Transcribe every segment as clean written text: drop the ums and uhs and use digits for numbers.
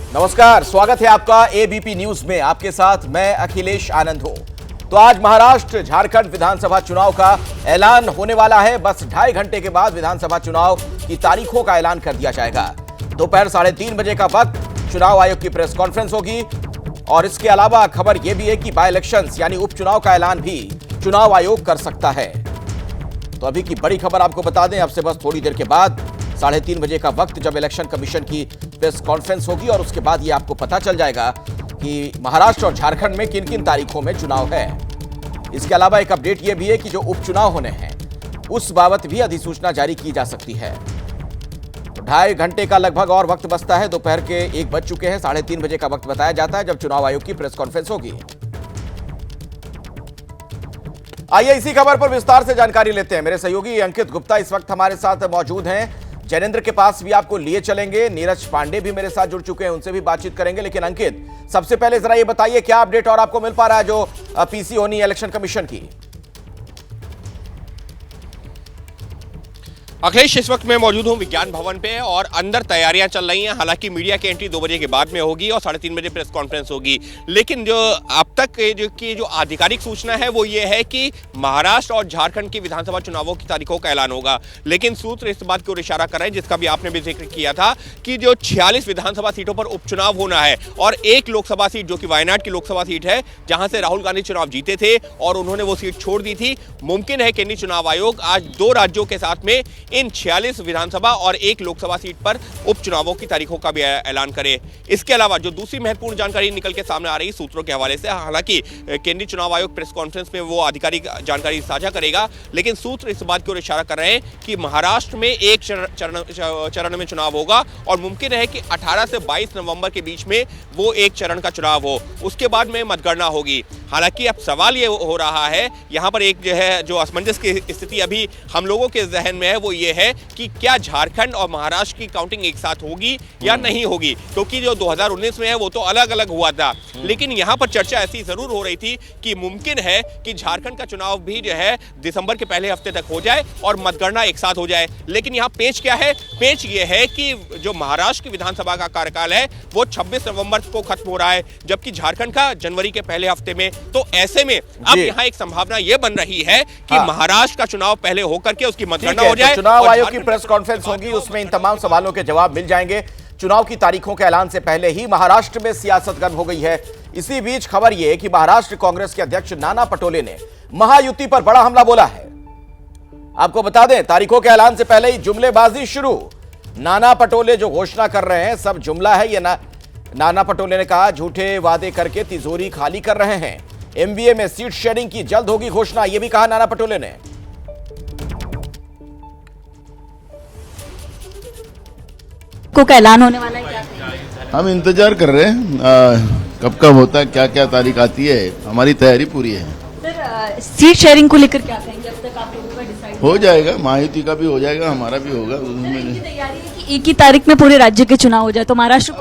नमस्कार, स्वागत है आपका एबीपी न्यूज में। आपके साथ मैं अखिलेश आनंद हूं। तो आज महाराष्ट्र झारखंड विधानसभा चुनाव का ऐलान होने वाला है। बस 2.5 घंटे के बाद विधानसभा चुनाव की तारीखों का ऐलान कर दिया जाएगा। दोपहर 3:30 बजे का वक्त चुनाव आयोग की प्रेस कॉन्फ्रेंस होगी। और इसके अलावा खबर यह भी है कि बाय इलेक्शंस यानी उपचुनाव का ऐलान भी चुनाव आयोग कर सकता है। तो अभी की बड़ी खबर आपको बता दें, अब से बस थोड़ी देर के बाद 3:30 बजे का वक्त जब इलेक्शन कमीशन की प्रेस कॉन्फ्रेंस होगी और उसके बाद ये आपको पता चल जाएगा कि महाराष्ट्र और झारखंड में किन किन तारीखों में चुनाव है। इसके अलावा एक अपडेट यह भी है कि जो उपचुनाव होने हैं उस बाबत भी अधिसूचना जारी की जा सकती है। तो 2.5 घंटे का लगभग और वक्त बचता है। दोपहर के 1 बज चुके हैं। 3:30 बजे का वक्त बताया जाता है जब चुनाव आयोग की प्रेस कॉन्फ्रेंस होगी। आइए इसी खबर पर विस्तार से जानकारी लेते हैं। मेरे सहयोगी अंकित गुप्ता इस वक्त हमारे साथ मौजूद हैं। जैनेंद्र के पास भी आपको लिए चलेंगे। नीरज पांडे भी मेरे साथ जुड़ चुके हैं, उनसे भी बातचीत करेंगे। लेकिन अंकित, सबसे पहले जरा ये बताइए क्या अपडेट और आपको मिल पा रहा है जो पीसी होनी इलेक्शन कमीशन की। अखिलेश, इस वक्त मैं मौजूद हूं विज्ञान भवन पे और अंदर तैयारियां चल रही हैं। हालांकि मीडिया की एंट्री 2 बजे के बाद में होगी और 3:30 बजे प्रेस कॉन्फ्रेंस होगी। लेकिन जो अब तक जो आधिकारिक सूचना है वो ये है कि महाराष्ट्र और झारखंड की विधानसभा चुनावों की तारीखों का ऐलान होगा। लेकिन सूत्र इस बात की ओर इशारा कर रहे हैं, जिसका भी आपने भी जिक्र किया था, कि जो 46 विधानसभा सीटों पर उपचुनाव होना है और एक लोकसभा सीट जो कि वायनाड की लोकसभा सीट है जहां से राहुल गांधी चुनाव जीते थे और उन्होंने वो सीट छोड़ दी थी। मुमकिन है केंद्रीय चुनाव आयोग आज 2 राज्यों के साथ में इन 46 विधानसभा और एक लोकसभा सीट पर उपचुनावों की तारीखों का भी ऐलान करे। इसके अलावा जो दूसरी महत्वपूर्ण जानकारी निकल के सामने आ रही सूत्रों के हवाले से, हालांकि केंद्रीय चुनाव आयोग प्रेस कॉन्फ्रेंस में वो आधिकारिक जानकारी साझा करेगा, लेकिन सूत्र इस बात की ओर इशारा कर रहे हैं कि महाराष्ट्र में एक चरण में चुनाव होगा और मुमकिन है कि 18 से 22 नवंबर के बीच में वो एक चरण का चुनाव हो। उसके बाद में मतगणना होगी। हालांकि अब सवाल ये हो रहा है, यहाँ पर एक जो असमंजस की स्थिति अभी हम लोगों के जहन में है वो ये है कि क्या झारखंड और महाराष्ट्र की काउंटिंग एक साथ होगी या नहीं होगी, क्योंकि जो 2019 में है वो तो अलग अलग हुआ था। लेकिन यहाँ पर चर्चा ऐसी जरूर हो रही थी कि मुमकिन है कि झारखंड का चुनाव भी जो है दिसंबर के पहले हफ्ते तक हो जाए और मतगणना एक साथ हो जाए। लेकिन यहाँ पेच क्या है? पेच ये है कि जो महाराष्ट्र की विधानसभा का कार्यकाल है वो 26 नवंबर को खत्म हो रहा है, जबकि झारखंड का जनवरी के पहले हफ्ते में। तो ऐसे में अब यहाँ एक संभावना ये बन रही है कि महाराष्ट्र का चुनाव पहले होकर के उसकी मतगणना हो जाए। चुनाव आयोग की प्रेस कॉन्फ्रेंस होगी, उसमें इन तमाम सवालों के जवाब मिल जाएंगे। चुनाव की तारीखों के ऐलान से पहले ही महाराष्ट्र में सियासत गर्म हो गई है। इसी बीच खबर यह कि महाराष्ट्र कांग्रेस के अध्यक्ष नाना पटोले ने महायुति पर बड़ा हमला बोला है। आपको बता दें, तारीखों के ऐलान से पहले ही जुमलेबाजी शुरू। नाना पटोले जो घोषणा कर रहे हैं सब जुमला है। ये नाना पटोले ने कहा झूठे वादे करके तिजोरी खाली कर रहे हैं। एमबीए में सीट शेयरिंग की जल्द होगी घोषणा, यह भी कहा नाना पटोले ने। का ऐलान होने वाला है क्या? हम इंतजार कर रहे हैं कब कब होता है, क्या क्या तारीख आती है। हमारी तैयारी पूरी है। सर, सीट शेयरिंग को लेकर क्या कहेंगे? अब तक आप लोगों का डिसाइड हो जाएगा, महायुति का भी हो जाएगा, हमारा भी होगा। की तैयारी है कि एक ही तारीख में पूरे राज्य के चुनाव हो जाए। तो महाराष्ट्र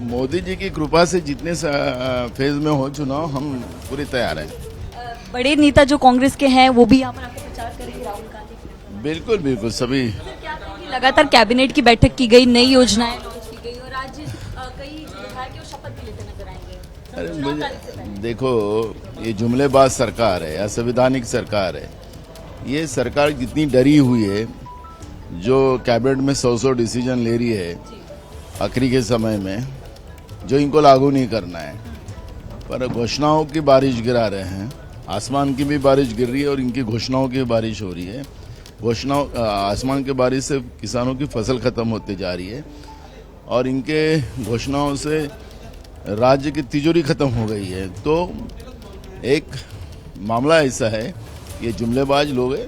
मोदी जी की कृपा से जितने फेज में हो चुनाव, हम पूरी तैयार हैं। बड़े नेता जो कांग्रेस के हैं वो भी यहाँ पर आकर प्रचार करेंगे, राहुल गांधी। बिल्कुल बिल्कुल सभी। लगातार कैबिनेट की बैठक की गई, नई योजनाएं लॉन्च की गई और आज कई विधायक शपथ भी लेते नजर आएंगे। अरे मुझे देखो, ये जुमलेबाज सरकार है, असंवैधानिक सरकार है। ये सरकार जितनी डरी हुई है, जो कैबिनेट में 100 डिसीजन ले रही है आखिरी के समय में, जो इनको लागू नहीं करना है, पर घोषणाओं की बारिश गिरा रहे हैं। आसमान की भी बारिश गिर रही है और इनकी घोषणाओं की बारिश हो रही है। घोषणाओं आसमान के बारिश से किसानों की फसल खत्म होती जा रही है और इनके घोषणाओं से राज्य की तिजोरी खत्म हो गई है। तो एक मामला ऐसा है, ये जुमलेबाज लोग हैं,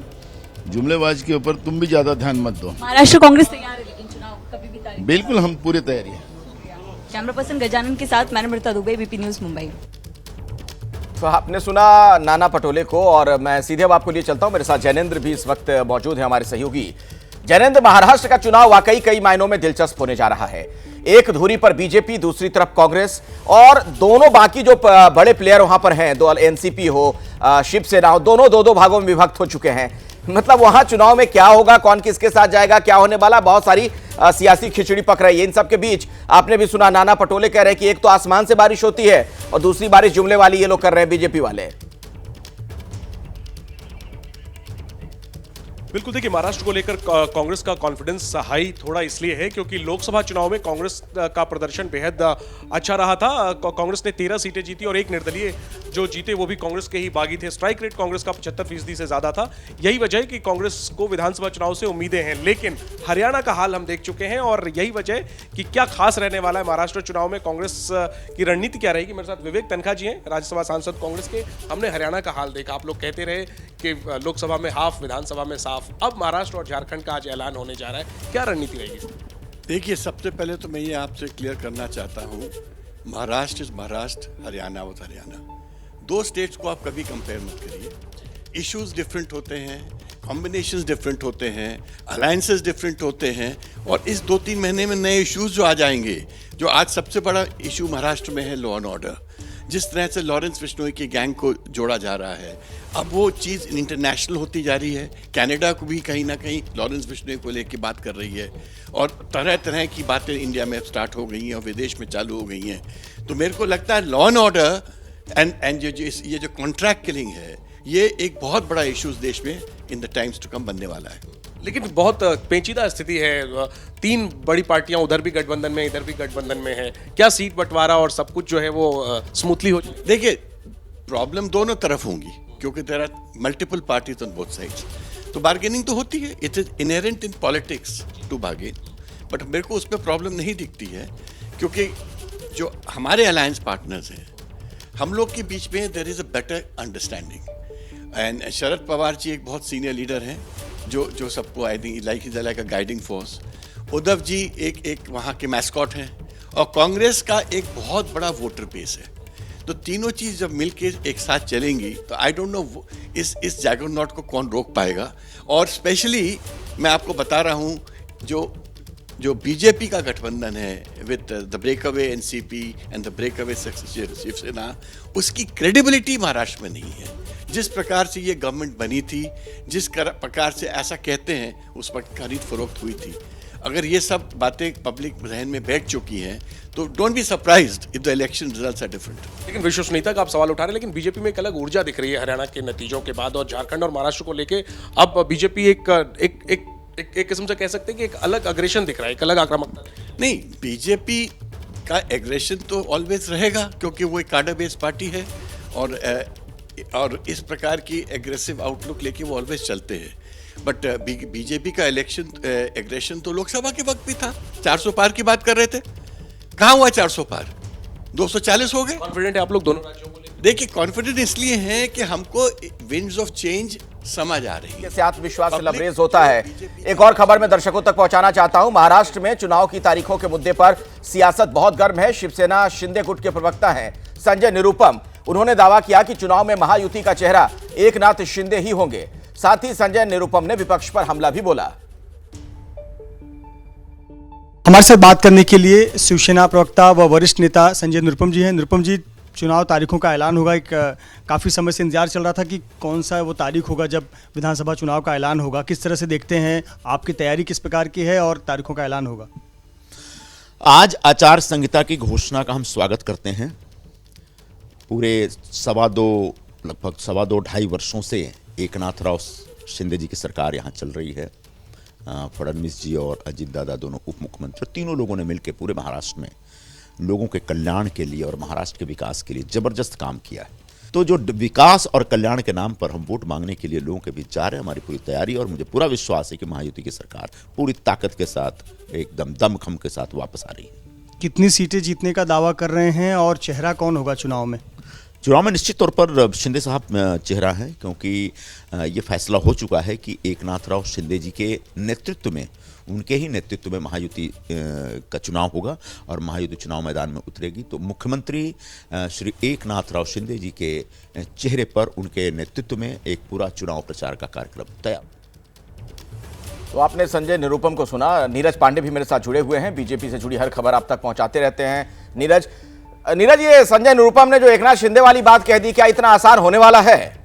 जुमलेबाज के ऊपर तुम भी ज्यादा ध्यान मत दो। महाराष्ट्र कांग्रेस तैयार है लेकिन चुनाव कभी भी तारीख? बिल्कुल, हम पूरी तैयारी है। कैमरा पर्सन गजानन के साथ मैं अमृता दुबे, एबीपी न्यूज मुंबई। तो आपने सुना नाना पटोले को और मैं सीधे अब आपको लिए चलता हूं। मेरे साथ जैनेंद्र भी इस वक्त मौजूद है, हमारे सहयोगी। जैनेंद्र, महाराष्ट्र का चुनाव वाकई कई मायनों में दिलचस्प होने जा रहा है। एक धुरी पर बीजेपी, दूसरी तरफ कांग्रेस और दोनों बाकी जो बड़े प्लेयर वहां पर हैं, दो एनसीपी हो, शिवसेना हो, दोनों दो भागों में विभक्त हो चुके हैं। मतलब वहां चुनाव में क्या होगा, कौन किसके साथ जाएगा, क्या होने वाला, बहुत सारी सियासी खिचड़ी पक रही है। इन सब के बीच आपने भी सुना, नाना पटोले कह रहे हैं कि एक तो आसमान से बारिश होती है और दूसरी बारिश जुमले वाली ये लोग कर रहे हैं बीजेपी वाले। बिल्कुल, देखिए महाराष्ट्र को लेकर कांग्रेस का कॉन्फिडेंस हाई थोड़ा इसलिए है क्योंकि लोकसभा चुनाव में कांग्रेस का प्रदर्शन बेहद अच्छा रहा था। कांग्रेस ने 13 सीटें जीती और एक निर्दलीय जो जीते वो भी कांग्रेस के ही बागी थे। स्ट्राइक रेट कांग्रेस का 75% से ज्यादा था। यही वजह है कि कांग्रेस को विधानसभा चुनाव से उम्मीदें हैं, लेकिन हरियाणा का हाल हम देख चुके हैं और यही वजह है कि क्या खास रहने वाला है महाराष्ट्र चुनाव में, कांग्रेस की रणनीति क्या रहेगी। मेरे साथ विवेक तनखा जी हैं, राज्यसभा सांसद कांग्रेस के। हमने हरियाणा का हाल देखा, आप लोग कहते रहे कि लोकसभा में हाफ, विधानसभा में साफ। अब महाराष्ट्र और झारखंड का आज ऐलान होने जा रहा है, क्या रणनीति रहेगी? देखिए, सबसे पहले तो मैं ये आपसे क्लियर करना चाहता हूँ, महाराष्ट्र इज महाराष्ट्र, हरियाणा वो हरियाणा। दो स्टेट्स को आप कभी कंपेयर मत करिए। इश्यूज डिफरेंट होते हैं, कॉम्बिनेशंस डिफरेंट होते हैं, अलायंसेस डिफरेंट होते हैं और इस 2-3 महीने में नए इश्यूज जो आ जाएंगे। जो आज सबसे बड़ा इशू महाराष्ट्र में है लॉ एंड ऑर्डर, जिस तरह से लॉरेंस बिश्नोई की गैंग को जोड़ा जा रहा है, अब वो चीज़ इंटरनेशनल होती जा रही है। कनाडा को भी कहीं ना कहीं लॉरेंस बिश्नोई को लेकर बात कर रही है और तरह तरह की बातें इंडिया में स्टार्ट हो गई हैं और विदेश में चालू हो गई हैं। तो मेरे को लगता है लॉ एंड ऑर्डर एंड ये जो कॉन्ट्रैक्ट किलिंग है, ये एक बहुत बड़ा इशूज देश में in the times to come बनने वाला है। लेकिन बहुत पेचीदा स्थिति है, 3 बड़ी पार्टियां उधर भी गठबंधन में, इधर भी गठबंधन में है। क्या सीट बंटवारा और सब कुछ जो है वो स्मूथली हो जाए? देखिए, प्रॉब्लम दोनों तरफ होंगी क्योंकि there are multiple parties on both sides. तो बार्गेनिंग तो होती है, it is inherent in politics to bargain, but मेरे को उसमें प्रॉब्लम नहीं दिखती है क्योंकि जो हमारे अलायंस पार्टनर्स हैं, हम लोग के बीच में there is a better understanding. And Sharad Pawar ji एक बहुत सीनियर लीडर हैं जो सबको I think like a guiding force. Uddhav ji एक वहाँ के मैस्कॉट हैं और कांग्रेस का एक बहुत बड़ा वोटर बेस है। तो तीनों चीज़ जब मिलके एक साथ चलेंगी तो आई डोंट नो इस जैगरनॉट को कौन रोक पाएगा। और स्पेशली मैं आपको बता रहा हूँ, जो बीजेपी का गठबंधन है with the breakaway NCP and the breakaway Shiv Sena, उसकी क्रेडिबिलिटी महाराष्ट्र में नहीं है। जिस प्रकार से ये गवर्नमेंट बनी थी, जिस प्रकार से ऐसा कहते हैं उस वक्त खरीद फरोख्त हुई थी, अगर ये सब बातें पब्लिक जहन में बैठ चुकी हैं तो don't be surprised if the election results are different. लेकिन विश्वसनीयता का आप सवाल उठा रहे हैं, लेकिन बीजेपी में एक अलग ऊर्जा दिख रही है हरियाणा के नतीजों के बाद और झारखंड और महाराष्ट्र को लेके अब बीजेपी एक किस्म से कह सकते हैं कि एक अलग अग्रेशन दिख रहा है, एक अलग आक्रामकता। नहीं, बीजेपी का एग्रेशन तो ऑलवेज रहेगा क्योंकि वो एक कार्डर बेस्ड पार्टी है और इस प्रकार की एग्रेसिव आउटलुक लेके वो ऑलवेज चलते हैं। बट बीजेपी का एग्रेशन तो लोकसभा के वक्त भी था। 400 पार की बात कर रहे थे, कहाँ हुआ 400 पार? 240 हो गए। कॉन्फिडेंट है आप लोग दोनों राज्यों को लेकर? देखिए, कॉन्फिडेंट इसलिए है कि हमको विंड्स ऑफ चेंज समझ आ रही है, से आत्मविश्वास से लबरेज होता है। एक और खबर मैं दर्शकों तक पहुंचाना चाहता हूं। महाराष्ट्र में चुनाव की तारीखों के मुद्दे पर सियासत बहुत गर्म है। शिवसेना शिंदे गुट के प्रवक्ता हैं संजय निरुपम। उन्होंने दावा किया कि चुनाव में महायुति का चेहरा एकनाथ शिंदे ही होंगे। साथ ही संजय निरुपम ने विपक्ष पर हमला भी बोला। हमारे साथ बात करने के लिए शिवसेना प्रवक्ता व वरिष्ठ नेता संजय निरुपम जी हैं। निरुपम जी, चुनाव तारीखों का ऐलान होगा, एक काफ़ी समय से इंतजार चल रहा था कि कौन सा वो तारीख होगा जब विधानसभा चुनाव का ऐलान होगा। किस तरह से देखते हैं, आपकी तैयारी किस प्रकार की है और तारीखों का ऐलान होगा? आज आचार संहिता की घोषणा का हम स्वागत करते हैं। पूरे लगभग सवा दो ढाई वर्षों से एकनाथ राव शिंदे जी की सरकार यहाँ चल रही है। फडणवीस जी और अजित दादा दोनों उप मुख्यमंत्री, तीनों लोगों ने मिलकर पूरे महाराष्ट्र में लोगों के कल्याण के लिए और महाराष्ट्र के विकास के लिए जबरदस्त काम किया है। तो जो विकास और कल्याण के नाम पर हम वोट मांगने के लिए लोगों के बीच जा रहे हैं, हमारी पूरी तैयारी और मुझे पूरा विश्वास है कि महायुति की सरकार पूरी ताकत के साथ, एकदम दमखम के साथ वापस आ रही है। कितनी सीटें जीतने का दावा कर रहे हैं और चेहरा कौन होगा चुनाव में? चुनाव में निश्चित तौर पर शिंदे साहब चेहरा है, क्योंकि ये फैसला हो चुका है कि एकनाथ राव शिंदे जी के नेतृत्व में, उनके ही नेतृत्व में महायुति का चुनाव होगा और महायुति चुनाव मैदान में उतरेगी। तो मुख्यमंत्री श्री एकनाथ राव शिंदे जी के चेहरे पर, उनके नेतृत्व में एक पूरा चुनाव प्रचार का कार्यक्रम तैयार। तो आपने संजय निरुपम को सुना। नीरज पांडे भी मेरे साथ जुड़े हुए हैं, बीजेपी से जुड़ी हर खबर आप तक पहुंचाते रहते हैं। नीरज, ये संजय निरुपम ने जो एकनाथ शिंदे वाली बात कह दी, क्या इतना आसान होने वाला है?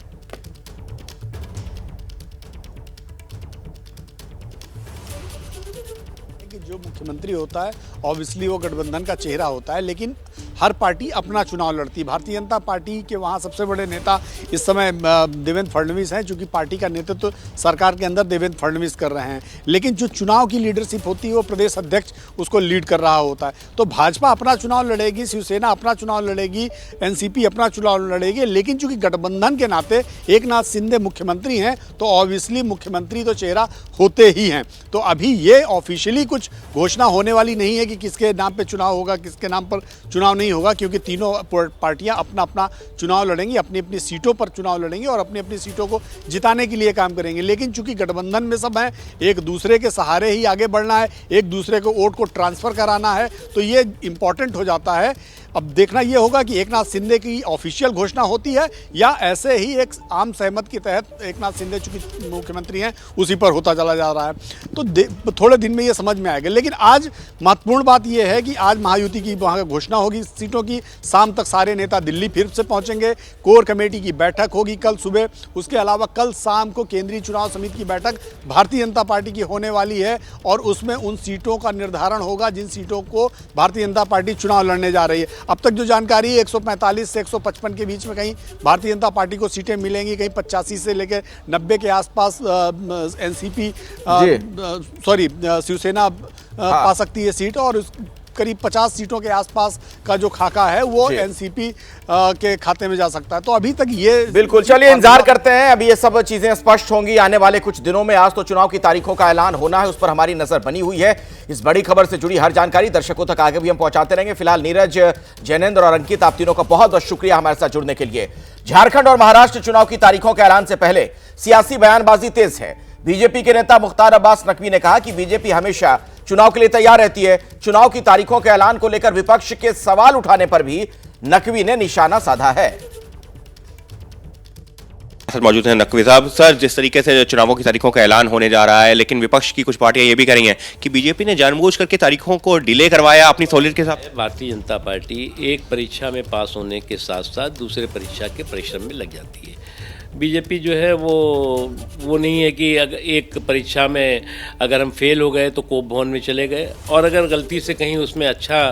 जो मुख्यमंत्री होता है, ऑब्वियसली वो गठबंधन का चेहरा होता है, लेकिन हर पार्टी अपना चुनाव लड़ती है। भारतीय जनता पार्टी के वहाँ सबसे बड़े नेता इस समय देवेंद्र फडणवीस हैं, चूँकि पार्टी का नेतृत्व सरकार के अंदर देवेंद्र फडणवीस कर रहे हैं, लेकिन जो चुनाव की लीडरशिप होती है वो प्रदेश अध्यक्ष उसको लीड कर रहा होता है। तो भाजपा अपना चुनाव लड़ेगी, शिवसेना अपना चुनाव लड़ेगी, एनसीपी अपना चुनाव लड़ेगी, लेकिन चूंकि गठबंधन के नाते एकनाथ शिंदे मुख्यमंत्री हैं तो ऑब्वियसली मुख्यमंत्री तो चेहरा होते ही हैं। तो अभी ये ऑफिशियली कुछ घोषणा होने वाली नहीं है कि किसके नाम पे चुनाव होगा, किसके नाम पर चुनाव नहीं होगा, क्योंकि तीनों पार्टियां अपना अपना चुनाव लड़ेंगी, अपनी अपनी सीटों पर चुनाव लड़ेंगी और अपनी अपनी सीटों को जिताने के लिए काम करेंगे। लेकिन चूंकि गठबंधन में सब हैं, एक दूसरे के सहारे ही आगे बढ़ना है, एक दूसरे को वोट को ट्रांसफर कराना है, तो ये इंपॉर्टेंट हो जाता है। अब देखना ये होगा कि एकनाथ शिंदे की ऑफिशियल घोषणा होती है या ऐसे ही एक आम सहमत के तहत एकनाथ शिंदे चूंकि मुख्यमंत्री हैं उसी पर होता चला जा रहा है। तो थोड़े दिन में ये समझ में आएगा। लेकिन आज महत्वपूर्ण बात ये है कि आज महायुति की वहाँ घोषणा होगी सीटों की, शाम तक सारे नेता दिल्ली फिर से पहुँचेंगे, कोर कमेटी की बैठक होगी कल सुबह, उसके अलावा कल शाम को केंद्रीय चुनाव समिति की बैठक भारतीय जनता पार्टी की होने वाली है और उसमें उन सीटों का निर्धारण होगा जिन सीटों को भारतीय जनता पार्टी चुनाव लड़ने जा रही है। अब तक जो जानकारी है 145 से 155 के बीच में कहीं भारतीय जनता पार्टी को सीटें मिलेंगी, कहीं 85 से लेकर 90 के आसपास एनसीपी शिवसेना पा सकती है सीट और करीब 50 सीटों के आसपास का जो खाका है वो एनसीपी के खाते में जा सकता है। तो अभी तक ये बिल्कुल, चलिए इंतजार करते हैं, अभी ये सब चीजें स्पष्ट होंगी आने वाले कुछ दिनों में। आज तो चुनाव की तारीखों का ऐलान होना है, उस पर हमारी नजर बनी हुई है। इस बड़ी खबर से जुड़ी हर जानकारी दर्शकों तक आगे भी हम पहुंचाते रहेंगे। फिलहाल नीरज, जैनेंद्र और अंकित, आप तीनों का बहुत बहुत शुक्रिया हमारे साथ जुड़ने के लिए। झारखंड और महाराष्ट्र चुनाव की तारीखों के ऐलान से पहले सियासी बयानबाजी तेज है। बीजेपी के नेता मुख्तार अब्बास नकवी ने कहा कि बीजेपी हमेशा चुनाव के लिए तैयार रहती है। चुनाव की तारीखों के ऐलान को लेकर विपक्ष के सवाल उठाने पर भी नकवी ने निशाना साधा है। मौजूद हैं नकवी साहब। सर, जिस तरीके से चुनावों की तारीखों का ऐलान होने जा रहा है, लेकिन विपक्ष की कुछ पार्टियां ये भी कह रही हैं कि बीजेपी ने जानबूझ करके तारीखों को डिले करवाया अपनी सहूलियत के हिसाब से। भारतीय जनता पार्टी एक परीक्षा में पास होने के साथ साथ दूसरे परीक्षा के परिश्रम में लग जाती है। बीजेपी जो है वो नहीं है कि अगर एक परीक्षा में अगर हम फेल हो गए तो कोप भवन में चले गए और अगर गलती से कहीं उसमें अच्छा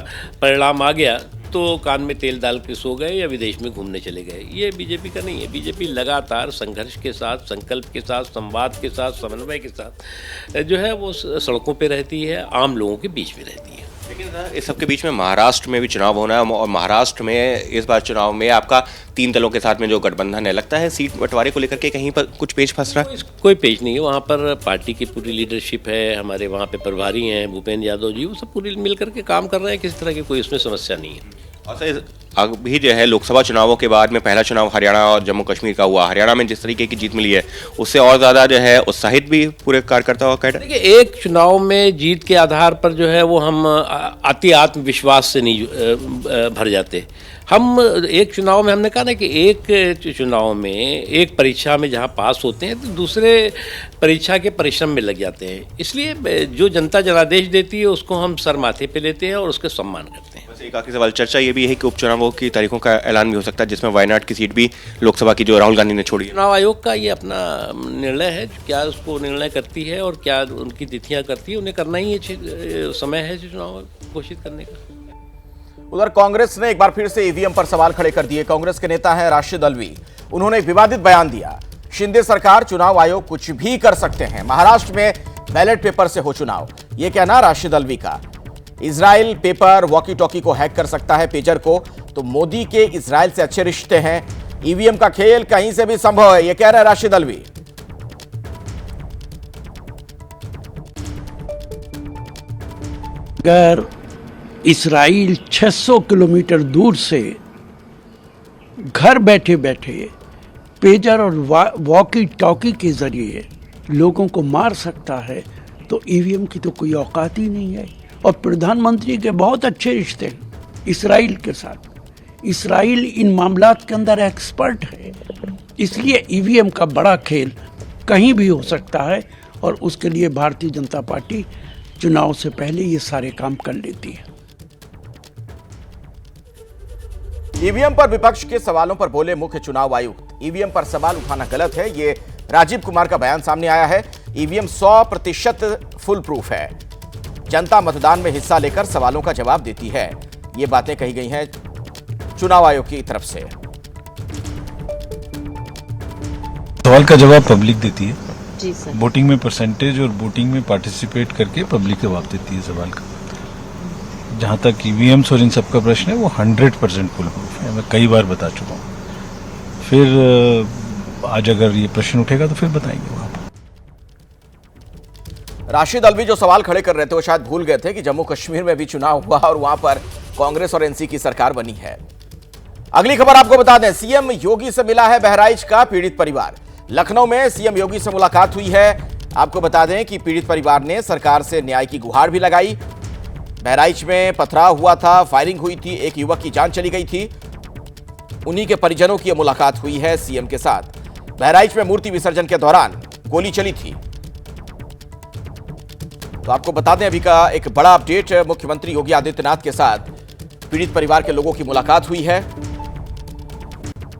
परिणाम आ गया तो कान में तेल डाल के सो गए या विदेश में घूमने चले गए। ये बीजेपी का नहीं है। बीजेपी लगातार संघर्ष के साथ, संकल्प के साथ, संवाद के साथ, समन्वय के साथ जो है वो सड़कों पे रहती है, आम लोगों के बीच में रहती है। लेकिन इस सबके बीच में महाराष्ट्र में भी चुनाव होना है और महाराष्ट्र में इस बार चुनाव में आपका 3 दलों के साथ में जो गठबंधन है, लगता है सीट बंटवारे को लेकर के कहीं पर कुछ पेच फंस रहा है? कोई पेच नहीं है। वहाँ पर पार्टी की पूरी लीडरशिप है, हमारे वहाँ पे प्रभारी हैं भूपेंद्र यादव जी, वो सब पूरी मिल करके काम कर रहे हैं, किसी तरह की कोई इसमें समस्या नहीं है। और सर, अभी जो है लोकसभा चुनावों के बाद में पहला चुनाव हरियाणा और जम्मू कश्मीर का हुआ। हरियाणा में जिस तरीके की जीत मिली है उससे और ज़्यादा जो है उत्साहित भी पूरे कार्यकर्ता और कैडर। देखिए, एक चुनाव में जीत के आधार पर जो है वो हम अति आत्मविश्वास से नहीं भर जाते। हम एक चुनाव में हमने कहा ना कि एक चुनाव में एक परीक्षा में जहाँ पास होते हैं तो दूसरे परीक्षा के परिश्रम में लग जाते हैं। इसलिए जो जनता जनादेश देती है उसको हम सर माथे पे लेते हैं और उसके सम्मान करते हैं। वैसे एक आखिरी सवाल, चर्चा ये भी है कि उपचुनावों की तारीखों का ऐलान भी हो सकता है जिसमें वायनाड की सीट भी लोकसभा की जो राहुल गांधी ने छोड़ी है। चुनाव आयोग का ये अपना निर्णय है, क्या उसको निर्णय करती है और क्या उनकी तिथियाँ करती है, उन्हें करना ही समय है चुनाव घोषित करने का। उधर कांग्रेस ने एक बार फिर से ईवीएम पर सवाल खड़े कर दिए। कांग्रेस के नेता हैं राशिद अल्वी, उन्होंने एक विवादित बयान दिया। शिंदे सरकार, चुनाव आयोग कुछ भी कर सकते हैं, महाराष्ट्र में बैलेट पेपर से हो चुनाव, यह कहना राशिद अल्वी का। इजराइल पेपर वॉकी टॉकी को हैक कर सकता है, पेजर को, तो मोदी के इजराइल से अच्छे रिश्ते हैं। ईवीएम का खेल कहीं से भी संभव है, यह कह रहे हैं राशिद अल्वी। अगर इस्राइल 600 किलोमीटर दूर से घर बैठे बैठे पेजर और वॉकी टॉकी के जरिए लोगों को मार सकता है तो ईवीएम की तो कोई औकात ही नहीं है। और प्रधानमंत्री के बहुत अच्छे रिश्ते हैं इस्राइल के साथ। इस्राइल इन मामलात के अंदर एक्सपर्ट है, इसलिए ईवीएम का बड़ा खेल कहीं भी हो सकता है और उसके लिए भारतीय जनता पार्टी चुनाव से पहले ये सारे काम कर लेती है। ईवीएम पर विपक्ष के सवालों पर बोले मुख्य चुनाव आयुक्त, ईवीएम पर सवाल उठाना गलत है, ये राजीव कुमार का बयान सामने आया है। ईवीएम 100% फुल प्रूफ है। जनता मतदान में हिस्सा लेकर सवालों का जवाब देती है। ये बातें कही गई हैं चुनाव आयोग की तरफ से। सवाल का जवाब पब्लिक देती है जी सर। वोटिंग में परसेंटेज और वोटिंग में पार्टिसिपेट करके पब्लिक जवाब देती है सवाल का। जहां तक ईवीएम्स और इन सब का प्रश्न है वो 100% फुल प्रूफ है, मैं कई बार बता चुका हूं। फिर आज अगर ये प्रश्न उठेगा तो फिर बताएंगे वहां पर। राशिद अलवी जो सवाल खड़े कर रहे थे वो शायद भूल गए थे कि जम्मू कश्मीर में भी चुनाव हुआ और वहां पर कांग्रेस और एनसी की सरकार बनी है। अगली खबर आपको बता दें, सीएम योगी से मिला है बहराइच का पीड़ित परिवार। लखनऊ में सीएम योगी से मुलाकात हुई है। आपको बता दें कि पीड़ित परिवार ने सरकार से न्याय की गुहार भी लगाई। बहराइच में पथराव हुआ था, फायरिंग हुई थी, एक युवक की जान चली गई थी। उन्हीं के परिजनों की मुलाकात हुई है सीएम के साथ। बहराइच में मूर्ति विसर्जन के दौरान गोली चली थी। तो आपको बता दें अभी का एक बड़ा अपडेट, मुख्यमंत्री योगी आदित्यनाथ के साथ पीड़ित परिवार के लोगों की मुलाकात हुई है।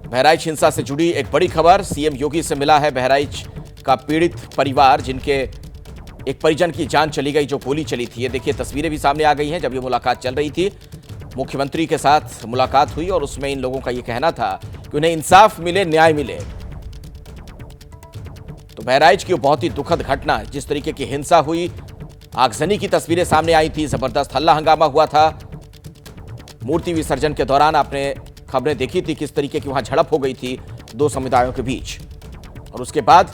बहराइच हिंसा से जुड़ी एक बड़ी खबर, सीएम योगी से मिला है बहराइच का पीड़ित परिवार जिनके एक परिजन की जान चली गई जो गोली चली थी। ये देखिए तस्वीरें भी सामने आ गई हैं जब ये मुलाकात चल रही थी। मुख्यमंत्री के साथ मुलाकात हुई और उसमें इन लोगों का ये कहना था कि उन्हें इंसाफ मिले, न्याय मिले। तो बहराइच की बहुत ही दुखद घटना, जिस तरीके की हिंसा हुई, आगजनी की तस्वीरें सामने आई थी, जबरदस्त हल्ला हंगामा हुआ था। मूर्ति विसर्जन के दौरान आपने खबरें देखी थी किस तरीके की वहां झड़प हो गई थी दो समुदायों के बीच, और उसके बाद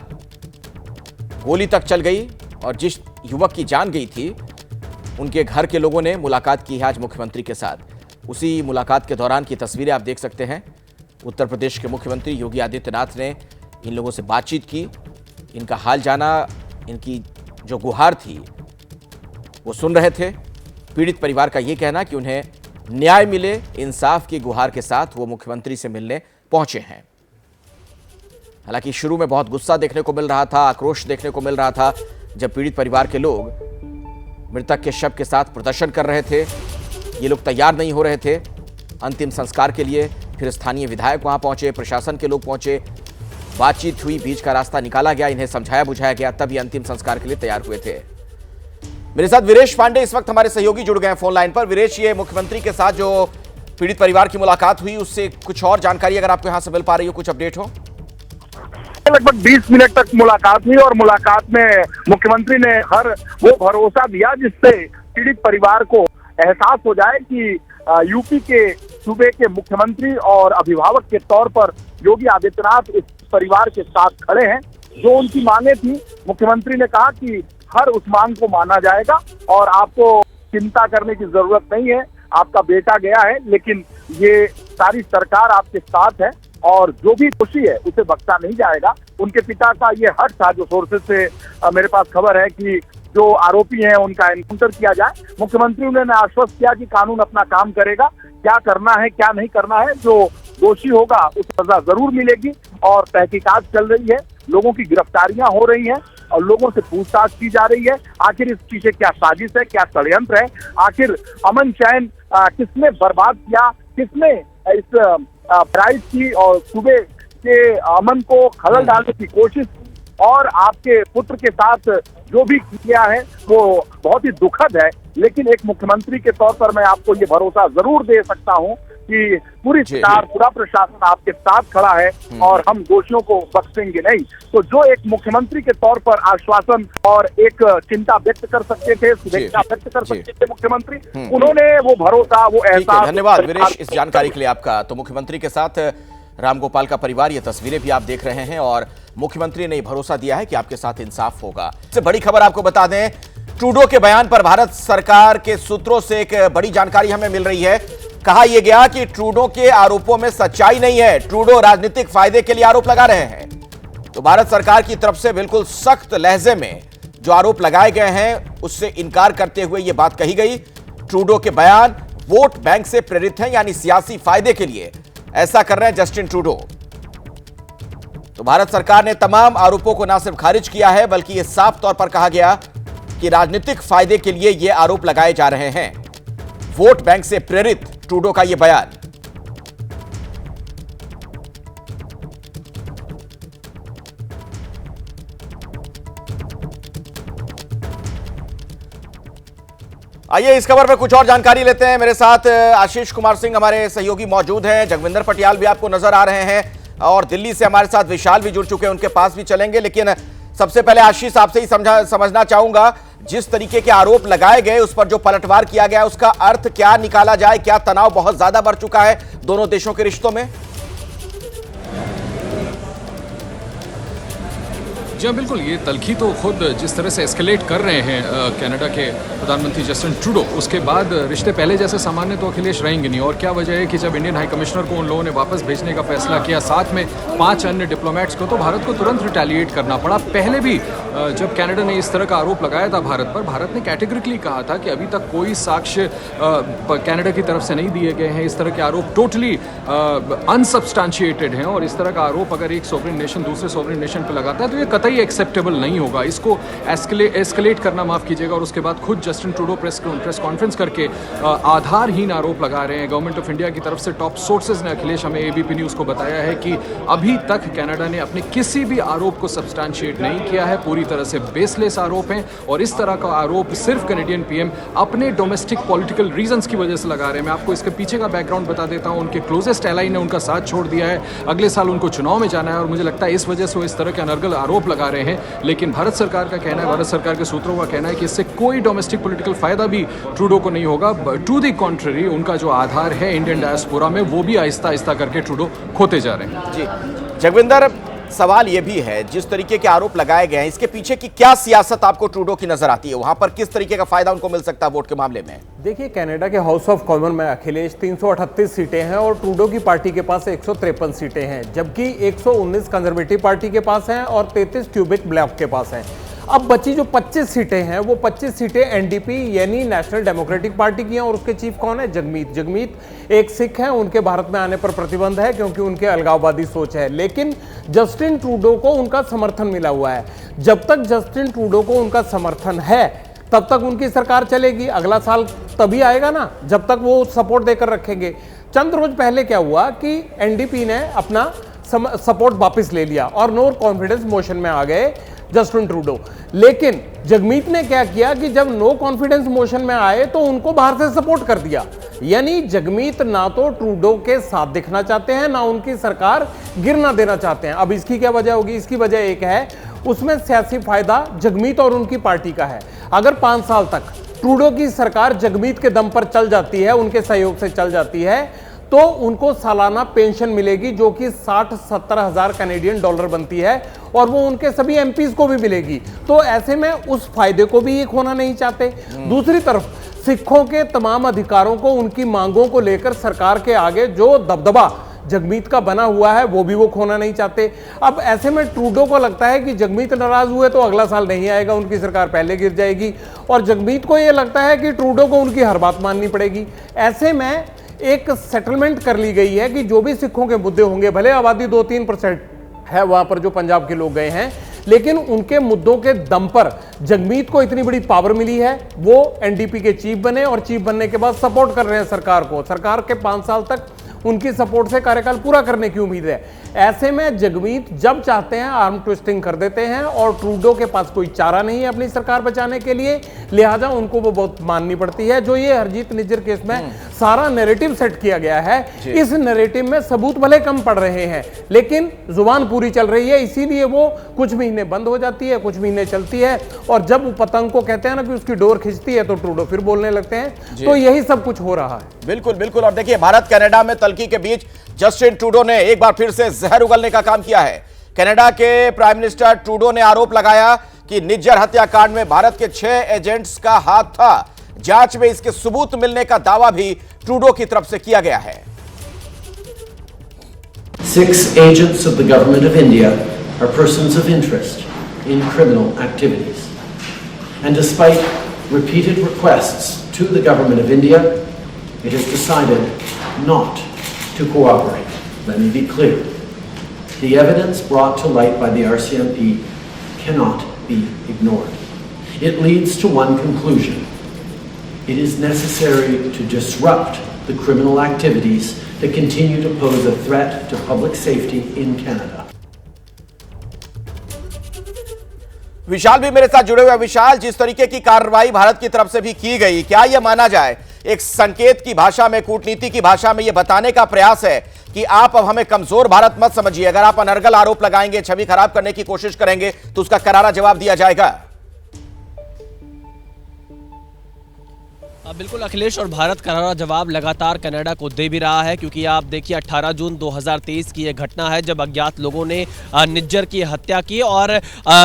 गोली तक चल गई और जिस युवक की जान गई थी उनके घर के लोगों ने मुलाकात की है आज मुख्यमंत्री के साथ। उसी मुलाकात के दौरान की तस्वीरें आप देख सकते हैं। उत्तर प्रदेश के मुख्यमंत्री योगी आदित्यनाथ ने इन लोगों से बातचीत की, इनका हाल जाना, इनकी जो गुहार थी वो सुन रहे थे। पीड़ित परिवार का ये कहना कि उन्हें न्याय मिले, इंसाफ की गुहार के साथ वो मुख्यमंत्री से मिलने पहुंचे हैं। हालांकि शुरू में बहुत गुस्सा देखने को मिल रहा था, आक्रोश देखने को मिल रहा था जब पीड़ित परिवार के लोग मृतक के शव के साथ प्रदर्शन कर रहे थे। ये लोग तैयार नहीं हो रहे थे अंतिम संस्कार के लिए। फिर स्थानीय विधायक वहां पहुंचे, प्रशासन के लोग पहुंचे, बातचीत हुई, बीच का रास्ता निकाला गया, इन्हें समझाया बुझाया गया, तब ये अंतिम संस्कार के लिए तैयार हुए थे। मेरे साथ वीरेश पांडे इस वक्त हमारे सहयोगी जुड़ गए हैं फोन लाइन पर। वीरेश, ये मुख्यमंत्री के साथ जो पीड़ित परिवार की मुलाकात हुई उससे कुछ और जानकारी अगर आपको यहां से मिल पा रही हो, कुछ अपडेट हो? लगभग 20 मिनट तक मुलाकात हुई और मुलाकात में मुख्यमंत्री ने हर वो भरोसा दिया जिससे पीड़ित परिवार को एहसास हो जाए कि यूपी के सूबे के मुख्यमंत्री और अभिभावक के तौर पर योगी आदित्यनाथ इस परिवार के साथ खड़े हैं। जो उनकी मांगे थी, मुख्यमंत्री ने कहा कि हर उस मांग को माना जाएगा और आपको चिंता करने की जरूरत नहीं है, आपका बेटा गया है लेकिन ये सारी सरकार आपके साथ है और जो भी दोषी है उसे बख्शा नहीं जाएगा। उनके पिता का ये हक था, जो सोर्सेज से मेरे पास खबर है, कि जो आरोपी हैं उनका एनकाउंटर किया जाए। मुख्यमंत्री उन्होंने आश्वस्त किया कि कानून अपना काम करेगा, क्या करना है क्या नहीं करना है, जो दोषी होगा उसे सजा जरूर मिलेगी और तहकीकात चल रही है, लोगों की गिरफ्तारियां हो रही हैं और लोगों से पूछताछ की जा रही है। आखिर इस पीछे क्या साजिश है, क्या षड्यंत्र है, आखिर अमन चैन किसने बर्बाद किया, किसने इस बहराइच की और सूबे के अमन को खलल डालने की कोशिश, और आपके पुत्र के साथ जो भी किया है वो बहुत ही दुखद है। लेकिन एक मुख्यमंत्री के तौर पर मैं आपको ये भरोसा जरूर दे सकता हूँ कि पूरी सरकार, पूरा प्रशासन आपके साथ खड़ा है और हम दोषियों को बख्शेंगे नहीं। तो जो एक मुख्यमंत्री के तौर पर आश्वासन और एक चिंता व्यक्त कर सकते थे, शुभेच्छा व्यक्त कर सकते थे मुख्यमंत्री, उन्होंने वो भरोसा, वो एहसास। धन्यवाद वीरेश इस जानकारी के लिए आपका। तो मुख्यमंत्री के साथ रामगोपाल का परिवार, ये तस्वीरें भी आप देख रहे हैं और मुख्यमंत्री ने भरोसा दिया है कि आपके साथ इंसाफ होगा। इससे बड़ी खबर आपको बता दें, ट्रूडो के बयान पर भारत सरकार के सूत्रों से एक बड़ी जानकारी हमें मिल रही है। कहा यह गया कि ट्रूडो के आरोपों में सच्चाई नहीं है, ट्रूडो राजनीतिक फायदे के लिए आरोप लगा रहे हैं। तो भारत सरकार की तरफ से बिल्कुल सख्त लहजे में जो आरोप लगाए गए हैं उससे इनकार करते हुए यह बात कही गई, ट्रूडो के बयान वोट बैंक से प्रेरित हैं, यानी सियासी फायदे के लिए ऐसा कर रहे हैं जस्टिन ट्रूडो। तो भारत सरकार ने तमाम आरोपों को न सिर्फ खारिज किया है बल्कि यह साफ तौर पर कहा गया कि राजनीतिक फायदे के लिए यह आरोप लगाए जा रहे हैं, वोट बैंक से प्रेरित ट्रूडो का यह बयान। आइए इस खबर में कुछ और जानकारी लेते हैं। मेरे साथ आशीष कुमार सिंह हमारे सहयोगी मौजूद हैं, जगविंदर पटियाल भी आपको नजर आ रहे हैं और दिल्ली से हमारे साथ विशाल भी जुड़ चुके हैं, उनके पास भी चलेंगे। लेकिन सबसे पहले आशीष आपसे ही समझना चाहूंगा, जिस तरीके के आरोप लगाए गए उस पर जो पलटवार किया गया उसका अर्थ क्या निकाला जाए? क्या तनाव बहुत ज्यादा बढ़ चुका है दोनों देशों के रिश्तों में? जी हाँ, बिल्कुल। ये तल्खी तो खुद जिस तरह से एस्केलेट कर रहे हैं कनाडा के प्रधानमंत्री जस्टिन ट्रूडो, उसके बाद रिश्ते पहले जैसे सामान्य तो अखिलेश रहेंगे नहीं। और क्या वजह है कि जब इंडियन हाई कमिश्नर को उन लोगों ने वापस भेजने का फैसला किया, साथ में 5 अन्य डिप्लोमेट्स को, तो भारत को तुरंत रिटेलिएट करना पड़ा। पहले भी जब कनाडा ने इस तरह का आरोप लगाया था भारत पर, भारत ने कैटेगरिकली कहा था कि अभी तक कोई साक्ष्य कनाडा की तरफ से नहीं दिए गए हैं। इस तरह के आरोप टोटली अनसब्सटैंशिएटेड हैं और इस तरह का आरोप अगर एक सोवरेन नेशन दूसरे सोवरेन नेशन पर लगाता है तो ये कतई एक्सेप्टेबल नहीं होगा। इसको एस्केलेट करना, माफ कीजिएगा। और उसके बाद खुद जस्टिन ट्रूडो प्रेस कॉन्फ्रेंस करके आधारहीन आरोप लगा रहे हैं। गवर्नमेंट ऑफ इंडिया की तरफ से टॉप सोर्सेज ने अखिलेश हमें एबीपी न्यूज को बताया है कि अभी तक कनाडा ने अपने किसी भी आरोप को सब्सटैंशिएट नहीं किया है, पूरी तरह से बेसलेस आरोप हैं। और इस तरह का आरोप सिर्फ कैनेडियन पीएम अपने डोमेस्टिक पॉलिटिकल रीजंस की वजह से लगा रहे हैं। मैं आपको इसके पीछे का बैकग्राउंड बता देता हूं। उनके क्लोजेस्ट एलाई ने उनका साथ छोड़ दिया है, अगले साल उनको चुनाव में जाना है और मुझे लगता है इस वजह से वो इस तरह के अनर्गल आरोप लगा रहे हैं। लेकिन भारत सरकार का कहना है, भारत सरकार के सूत्रों का कहना है कि इससे कोई डोमेस्टिक पॉलिटिकल फायदा भी ट्रूडो को नहीं होगा। टू द कॉन्ट्ररी, उनका जो आधार है इंडियन डायस्पोरा में, वो भी आहिस्ता आहिस्ता करके ट्रूडो खोते जा रहे हैं। जी जगविंदर, सवाल यह भी है, जिस तरीके के आरोप लगाए गए हैं इसके पीछे की क्या सियासत आपको ट्रूडो की नजर आती है? वहां पर किस तरीके का फायदा उनको मिल सकता है वोट के मामले में? देखिए, कनाडा के हाउस ऑफ कॉमन में अखिलेश 338 सीटें हैं और ट्रूडो की पार्टी के पास 153 सीटें हैं, जबकि 119 कंजर्वेटिव पार्टी के पास हैं और 33 क्यूबेक ब्लॉक के पास हैं। अब बची जो 25 सीटें हैं वो 25 सीटें एनडीपी यानी नेशनल डेमोक्रेटिक पार्टी की हैं और उसके चीफ कौन है? जगमीत एक सिख हैं। उनके भारत में आने पर प्रतिबंध है क्योंकि उनके अलगाववादी सोच है। लेकिन जस्टिन ट्रूडो को उनका समर्थन मिला हुआ है। जब तक जस्टिन ट्रूडो को उनका समर्थन है तब तक उनकी सरकार चलेगी। अगला साल तभी आएगा ना जब तक वो सपोर्ट देकर रखेंगे। चंद रोज पहले क्या हुआ कि एनडीपी ने अपना सपोर्ट वापस ले लिया और नो कॉन्फिडेंस मोशन में आ गए जस्टिन ट्रूडो। लेकिन जगमीत ने क्या किया कि जब नो कॉन्फिडेंस मोशन में आए तो उनको बाहर से सपोर्ट कर दिया। यानी जगमीत ना तो ट्रूडो के साथ दिखना चाहते हैं, ना उनकी सरकार गिरना देना चाहते हैं। अब इसकी क्या वजह होगी? इसकी वजह एक है, उसमें सियासी फायदा जगमीत और उनकी पार्टी का है। अगर 5 साल तक ट्रूडो की सरकार जगमीत के दम पर चल जाती है, उनके सहयोग से चल जाती है, तो उनको सालाना पेंशन मिलेगी जो कि 60-70 हजार कैनेडियन डॉलर बनती है और वो उनके सभी एमपीज को भी मिलेगी। तो ऐसे में उस फायदे को भी ये खोना नहीं चाहते। दूसरी तरफ सिखों के तमाम अधिकारों को, उनकी मांगों को लेकर सरकार के आगे जो दबदबा जगमीत का बना हुआ है वो भी वो खोना नहीं चाहते। अब ऐसे में ट्रूडो को लगता है कि जगमीत नाराज हुए तो अगला साल नहीं आएगा, उनकी सरकार पहले गिर जाएगी। और जगमीत को ये लगता है कि ट्रूडो को उनकी हर बात माननी पड़ेगी। ऐसे में एक सेटलमेंट कर ली गई है कि जो भी सिखों के मुद्दे होंगे, भले आबादी 2-3% है वहां पर जो पंजाब के लोग गए हैं, लेकिन उनके मुद्दों के दम पर जगमीत को इतनी बड़ी पावर मिली है, वो एनडीपी के चीफ बने और चीफ बनने के बाद सपोर्ट कर रहे हैं सरकार को। सरकार के 5 साल तक उनकी सपोर्ट से कार्यकाल पूरा करने की उम्मीद है। ऐसे में जगमीत जब चाहते हैं आर्म ट्विस्टिंग कर देते हैं और ट्रूडो के पास कोई चारा नहीं है अपनी सरकार बचाने के लिए, लिहाजा उनको वो बहुत माननी पड़ती है। जो ये हरजीत निज्जर केस में सारा नैरेटिव सेट किया गया है, इस नैरेटिव में सबूत भले कम पड़ रहे हैं लेकिन जुबान पूरी चल रही है, इसीलिए वो कुछ महीने बंद हो जाती है, कुछ महीने चलती है और जब पतंग को कहते हैं ना कि उसकी डोर खिंचती है तो ट्रूडो फिर बोलने लगते हैं। तो यही सब कुछ हो रहा है। बिल्कुल बिल्कुल। और देखिए, भारत कनाडा में तल्खी के बीच जस्टिन ट्रूडो ने एक बार फिर से जहर उगलने का काम किया है। कनाडा के प्राइम मिनिस्टर ट्रूडो ने आरोप लगाया कि निज्जर हत्याकांड में भारत के 6 एजेंट्स का हाथ था। जांच में इसके सबूत मिलने का दावा भी ट्रूडो की तरफ से किया गया है। 6 agents of the government of India are persons of interest in criminal activities. And despite repeated requests to the government of India, it has decided not to cooperate. Let me be clear. The evidence brought to light by the RCMP cannot be ignored. It leads to one conclusion. It is necessary to disrupt the criminal activities that continue to pose a threat to public safety in Canada. विशाल भी मेरे साथ जुड़े हुए हैं। विशाल, जिस तरीके की कार्रवाई भारत की तरफ से भी की गई, क्या यह माना जाए एक संकेत की भाषा में, कूटनीति की भाषा में यह बताने का प्रयास है कि आप अब हमें कमजोर भारत मत समझिए, अगर आप अनर्गल आरोप लगाएंगे, छवि खराब करने की कोशिश करेंगे तो उसका करारा जवाब दिया जाएगा? बिल्कुल अखिलेश, और भारत करारा जवाब लगातार कनाडा को दे भी रहा है, क्योंकि आप देखिए 18 जून 2023 की यह घटना है जब अज्ञात लोगों ने निज्जर की हत्या की, और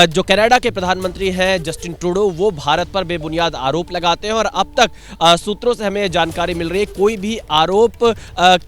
जो कनाडा के प्रधानमंत्री हैं जस्टिन ट्रूडो, वो भारत पर बेबुनियाद आरोप लगाते हैं। और अब तक सूत्रों से हमें जानकारी मिल रही है कोई भी आरोप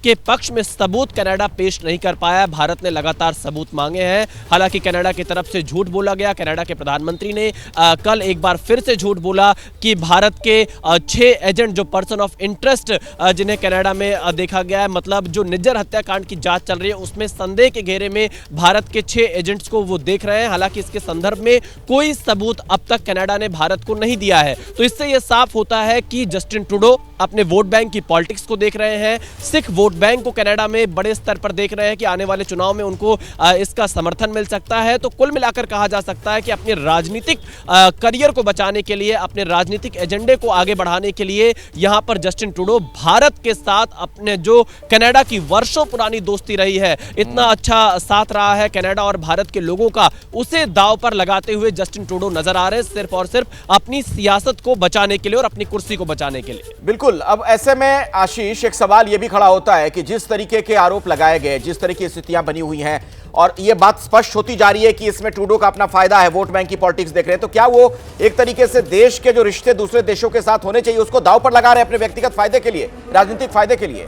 के पक्ष में सबूत कनाडा पेश नहीं कर पाया। भारत ने लगातार सबूत मांगे हैं, हालांकि कनाडा की तरफ से झूठ बोला गया। कनाडा के प्रधानमंत्री ने कल एक बार फिर से झूठ बोला कि भारत के 6 एजेंट, जो पर्सन ऑफ इंटरेस्ट जिन्हें कनाडा में देखा गया है, मतलब जो निज्जर हत्याकांड की जांच चल रही है उसमें संदेह के घेरे में भारत के 6 एजेंट्स को वो देख रहे हैं। हालांकि इसके संदर्भ में कोई सबूत अब तक कनाडा ने भारत को नहीं दिया है। तो इससे यह साफ होता है कि जस्टिन ट्रूडो अपने वोट बैंक की पॉलिटिक्स को देख रहे हैं, सिख वोट बैंक को कनाडा में बड़े स्तर पर देख रहे हैं कि आने वाले चुनाव में उनको इसका समर्थन मिल सकता है। तो कुल मिलाकर कहा जा सकता है कि अपने राजनीतिक करियर को बचाने के लिए, अपने राजनीतिक एजेंडे को आगे बढ़ाने के लिए यहां पर जस्टिन ट्रूडो भारत के साथ अपने जो कनाडा की वर्षों पुरानी दोस्ती रही है, इतना अच्छा साथ रहा है कनाडा और भारत के लोगों का, उसे दांव पर लगाते हुए जस्टिन ट्रूडो नजर आ रहे हैं, सिर्फ और सिर्फ अपनी सियासत को बचाने के लिए और अपनी कुर्सी को बचाने के लिए। बिल्कुल। अब ऐसे में आशीष, एक सवाल यह भी खड़ा होता है कि जिस तरीके के आरोप लगाए गए, जिस तरह की स्थितियां बनी हुई हैं, और यह बात स्पष्ट होती जा रही है कि इसमें ट्रूडो का अपना फायदा है, वोट बैंक की पॉलिटिक्स देख रहे हैं, तो क्या वो एक तरीके से देश के जो रिश्ते दूसरे देशों के साथ होने चाहिए उसको दांव पर लगा रहे हैं अपने व्यक्तिगत फायदे के लिए, राजनीतिक फायदे के लिए?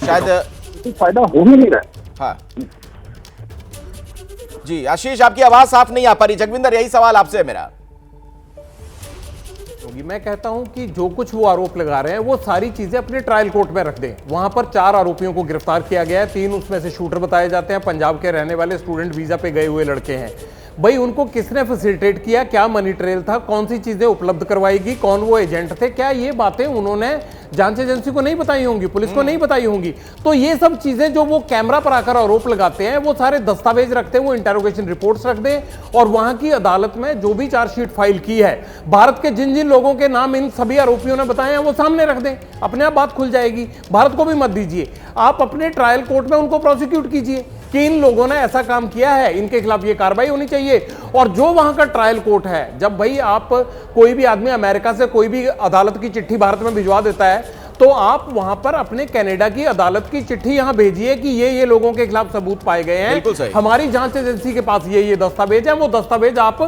शायद फायदा हो ही नहीं रहा। हाँ जी आशीष, आपकी आवाज साफ नहीं आ पा रही। जगविंदर, यही सवाल आपसे है मेरा। मैं कहता हूं कि जो कुछ वो आरोप लगा रहे हैं वो सारी चीजें अपने ट्रायल कोर्ट में रख दें। वहां पर 4 आरोपियों को गिरफ्तार किया गया है, 3 उसमें से शूटर बताए जाते हैं, पंजाब के रहने वाले स्टूडेंट वीजा पे गए हुए लड़के हैं। भाई उनको किसने फैसिलिटेट किया, क्या मनी ट्रेल था, कौन सी चीजें उपलब्ध करवाएगी, कौन वो एजेंट थे, क्या ये बातें उन्होंने जांच एजेंसी को नहीं बताई होंगी, पुलिस को नहीं बताई होंगी? तो ये सब चीजें जो वो कैमरा पर आकर आरोप लगाते हैं वो सारे दस्तावेज रखते हैं, वो इंटेरोगेशन रिपोर्ट्स रख दें, और वहां की अदालत में जो भी चार्जशीट फाइल की है, भारत के जिन जिन लोगों के नाम इन सभी आरोपियों ने बताए हैं वो सामने रख दें, अपने आप बात खुल जाएगी। भारत को भी मत दीजिए, आप अपने ट्रायल कोर्ट में उनको प्रोसिक्यूट कीजिए कि इन लोगों ने ऐसा काम किया है, इनके खिलाफ ये कार्रवाई होनी चाहिए। और जो वहां का ट्रायल कोर्ट है, जब भाई आप कोई भी आदमी अमेरिका से कोई भी अदालत की चिट्ठी भारत में भिजवा देता है, तो आप वहां पर अपने कनाडा की अदालत की चिट्ठी यहां भेजिए कि ये लोगों के खिलाफ सबूत पाए गए हैं, हमारी जांच एजेंसी के पास ये दस्तावेज है, वो दस्तावेज आप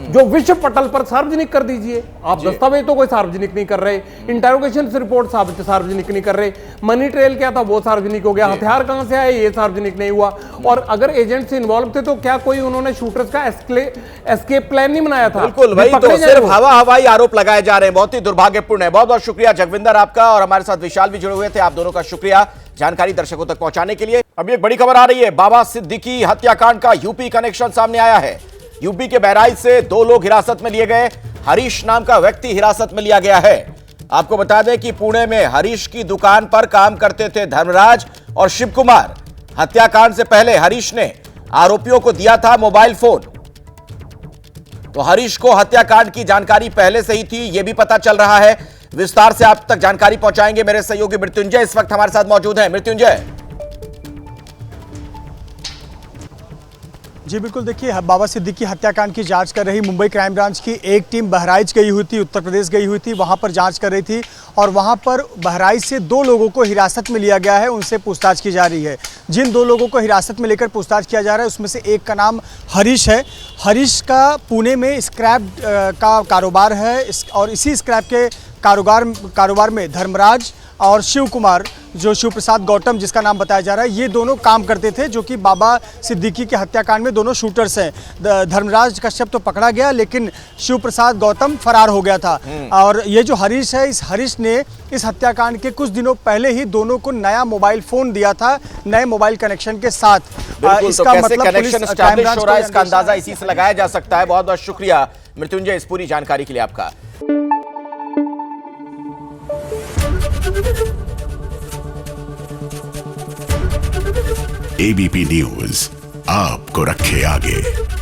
जो विश्व पटल पर सार्वजनिक कर दीजिए। आप दस्तावेज तो कोई सार्वजनिक नहीं कर रहे, इंटेरोगेशन रिपोर्ट सार्वजनिक नहीं कर रहे, मनी ट्रेल क्या था वो सार्वजनिक हो गया, हथियार कहां से आए ये सार्वजनिक नहीं हुआ। और अगर एजेंट्स इन्वॉल्व थे तो क्या कोई उन्होंने शूटर्स का एस्केप प्लान नहीं बनाया था? बिल्कुल, वही तो, सिर्फ हवाई आरोप लगाए जा रहे हैं। बहुत ही दुर्भाग्यपूर्ण है। बहुत बहुत शुक्रिया जगविंदर आपका, और हमारे साथ विशाल भी जुड़े हुए थे। आप दोनों का शुक्रिया जानकारी दर्शकों तक पहुंचाने के लिए। अभी एक बड़ी खबर आ रही है, बाबा सिद्दीकी हत्याकांड का यूपी कनेक्शन सामने आया है। यूपी के बहराइच से 2 लोग हिरासत में लिए गए। हरीश नाम का व्यक्ति हिरासत में लिया गया है। आपको बता दें कि पुणे में हरीश की दुकान पर काम करते थे धर्मराज और शिव कुमार। हत्याकांड से पहले हरीश ने आरोपियों को दिया था मोबाइल फोन। तो हरीश को हत्याकांड की जानकारी पहले से ही थी, यह भी पता चल रहा है। विस्तार से आप तक जानकारी पहुंचाएंगे मेरे सहयोगी मृत्युंजय इस वक्त हमारे साथ मौजूद हैं। मृत्युंजय जी बिल्कुल, देखिए बाबा सिद्दीकी हत्याकांड की जांच कर रही मुंबई क्राइम ब्रांच की एक टीम बहराइच गई हुई थी, उत्तर प्रदेश गई हुई थी, वहां पर जांच कर रही थी, और वहां पर बहराइच से 2 लोगों को हिरासत में लिया गया है, उनसे पूछताछ की जा रही है। जिन 2 लोगों को हिरासत में लेकर पूछताछ किया जा रहा है उसमें से एक का नाम हरीश है। हरीश का पुणे में स्क्रैप का कारोबार है, और इसी स्क्रैप के कारोबार में धर्मराज और शिव कुमार, जो शिव प्रसाद गौतम जिसका नाम बताया जा रहा है, ये दोनों काम करते थे, जो कि बाबा सिद्दीकी के हत्याकांड में दोनों शूटर्स हैं। धर्मराज कश्यप तो पकड़ा गया, लेकिन शिव प्रसाद गौतम फरार हो गया था। और ये जो हरीश है, इस हरीश ने इस हत्याकांड के कुछ दिनों पहले ही दोनों को नया मोबाइल फोन दिया था, नए मोबाइल कनेक्शन के साथ। इसका मतलब कनेक्शन एस्टैब्लिश हो रहा है, इसका अंदाजा इसी से लगाया जा सकता है। बहुत बहुत शुक्रिया मृत्युंजय इस पूरी जानकारी के लिए आपका। एबीपी न्यूज आपको रखे आगे।